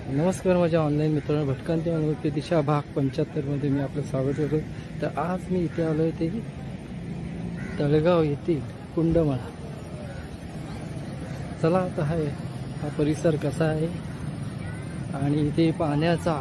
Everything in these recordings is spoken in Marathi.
नमस्कार माझ्या ऑनलाईन मित्रांनो, भटकंती अनुभूती दिशा भाग 75 मध्ये मी आपलं स्वागत करतो। तर आज मी इथे आलोय ते तळगाव येथील कुंडमाळा। चला आता हा परिसर कसा आहे आणि इथे पाण्याचा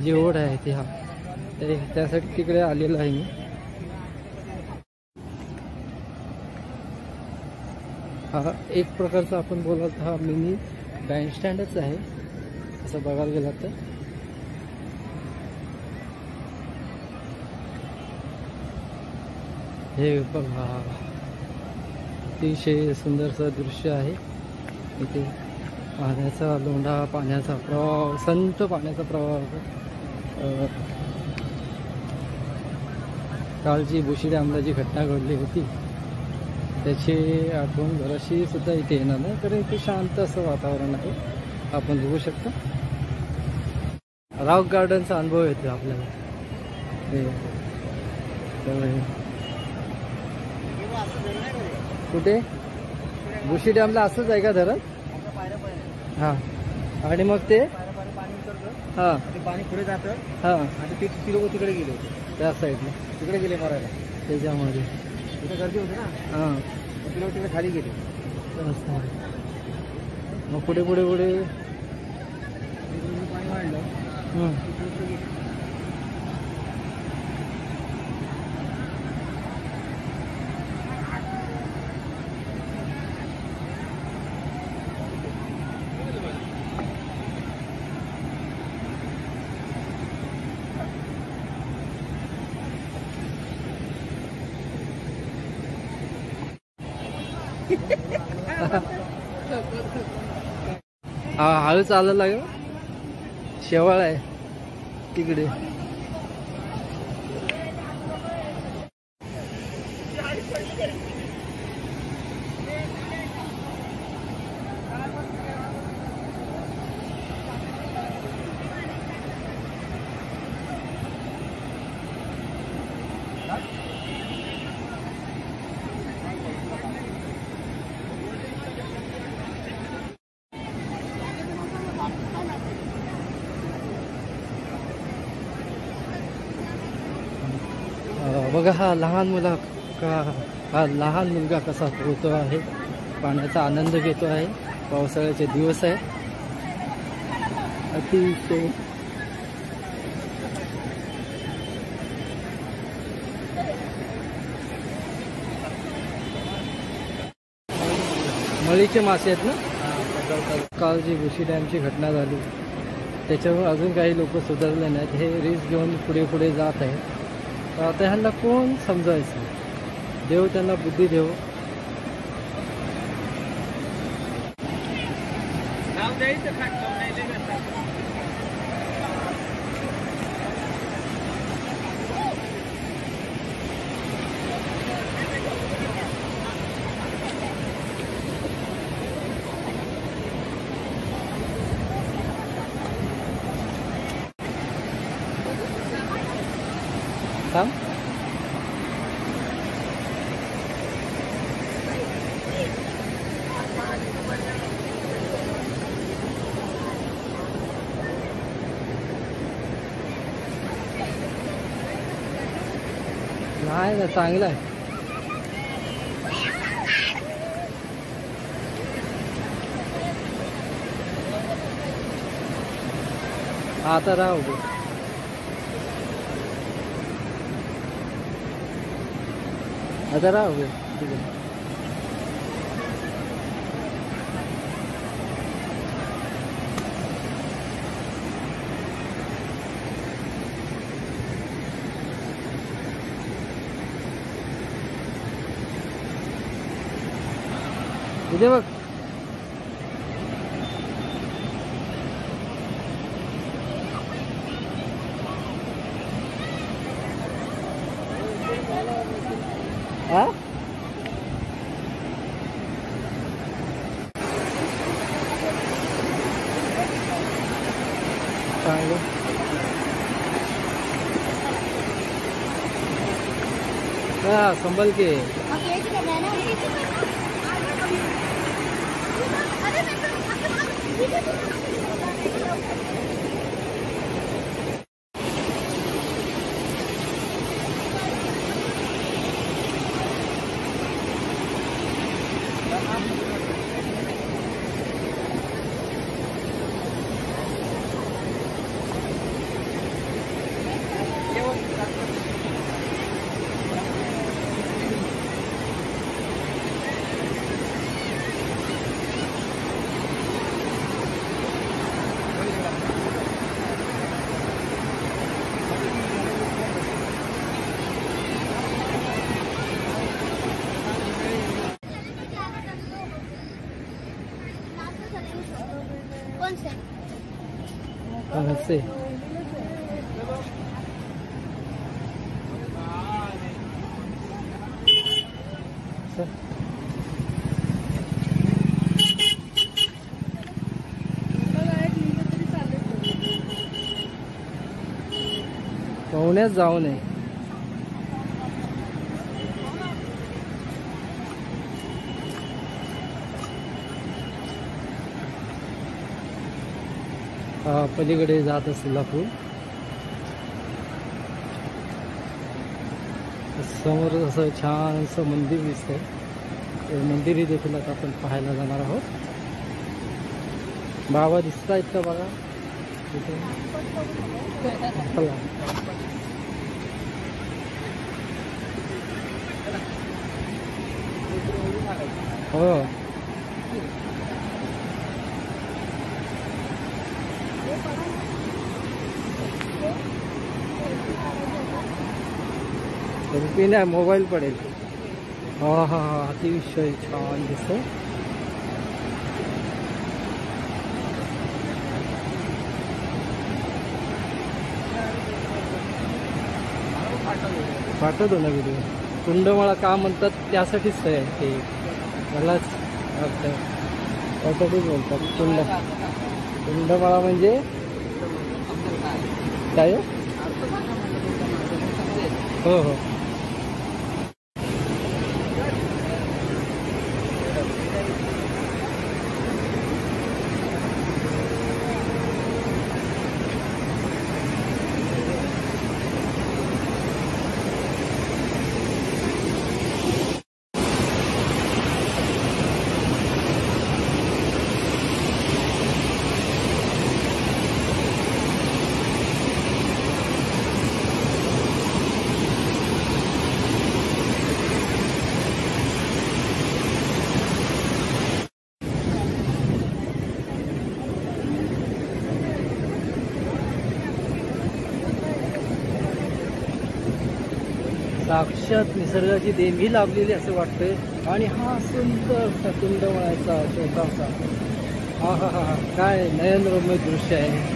जे ओढ आहे ते त्यासाठी तिकडे आलेलो आहे मी। हा एक प्रकारचा आपण बोलाल तर हा मिनी बँडस्टँडच आहे असं बघायला गेलं तर। हे बघा अतिशय सुंदरसं दृश्य आहे। इथे पाण्याचा लोंढा, पाण्याचा प्रवाह, संत पाण्याचा प्रवाह। काल जी बुशी डॅमला जी घटना घडली होती त्याची आठवण जराशी सुद्धा इथे येणार नाही, कारण इथे शांत असं वातावरण आहे। आपण बघू शकता रॉक गार्डनचा अनुभव येतो आपल्याला। कुठे बुशी डॅमला असंच आहे का धरण? हा, आणि मग ते हा पाणी पुढे जातं। हा, आणि ते लोक तिकडे गेले होते, त्या साईडला तिकडे गेले मरायला। त्याच्यामध्ये तिथे गर्दी होती ना, हा ते लोक तिकडे खाली गेले। मग पुढे पुढे पुढे पाणी वाढलं। हा हळू चालायला लागेल, शेवाळ आहे तिकडे। बघा हा लहान मुलगा कसा पोहतो आहे, पाण्याचा आनंद घेतो आहे। पावसाळ्याचे दिवस आहे, अतिशय मळीचे मासे आहेत ना। काल जी बुशी डॅमची घटना झाली त्याच्यावर अजून काही लोक सुधारले नाहीत, हे रिस्क घेऊन पुढे पुढे जात आहेत। तर आता ह्यांना कोण समजायचं? देव त्यांना बुद्धी देव। थांब, नाही ना, चांगलं आहे। आता राहू दे, आता राहू दे ठीक आहे। इथे बघ, हा चांगलं। हाँ संभल के कौन से? से पाहुण्यात जाऊ नये. पलीकडे जात असेल आपण. समोर असं छान असं मंदिर दिसतंय. ते मंदिरही देखील आता आपण पाहायला जाणार आहोत. बाबा दिसतायत का बघा तिथे. हो रुपये नाही मोबाईल पडेल. हा हा हा अतिशय छान दिसतो. पाठवतो ना व्हिडिओ. कुंडमाळा का म्हणतात त्यासाठीच आहे ते. मलाच त्यासाठीच बोलतात कुंडमाळा म्हणजे काय. हो हो साक्षात निसर्गाची देणगी लाभलेली असं वाटतंय. आणि हा सुंदर कुंडमाळ्याचा छोटासा हा हा हा काय नयनरम्य दृश्य आहे.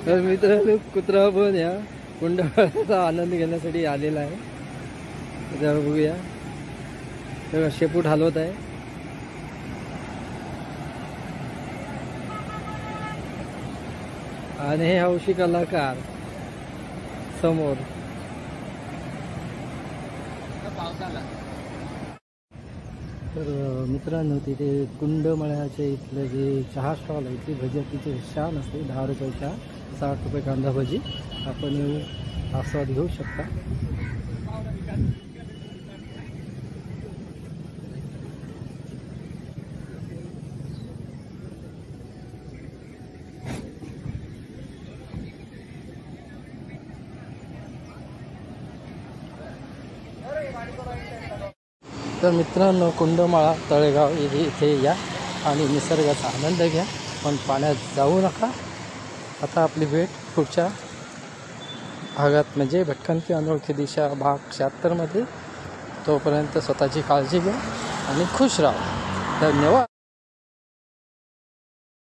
तर मित्रांनो कुत्रा पण या कुंडमाळ्याचा आनंद घेण्यासाठी आलेला आहे. जरा बघूया तेव्हा शेपूट हलवत आहे. आणि हे हौशी कलाकार समोर. तर मित्रांनो, तिथे कुंडमळ्याचे इथलं जे चहा स्टॉल आहे ती भजी अतिशय छान असते. 10 रुपये चहा, 60 रुपये कांदा भजी. आपण येऊन आस्वाद घेऊ शकता. तर मित्रांनो, कुंडमाळा तळेगाव इथे या आणि निसर्गाचा आनंद घ्या, पण पाण्यात जाऊ नका. आता आपली भेट पुढच्या भागात म्हणजे भटकंती अनोळखी दिशा भाग 76 मध्ये. तोपर्यंत स्वतःची काळजी घ्या आणि खुश राहा. धन्यवाद.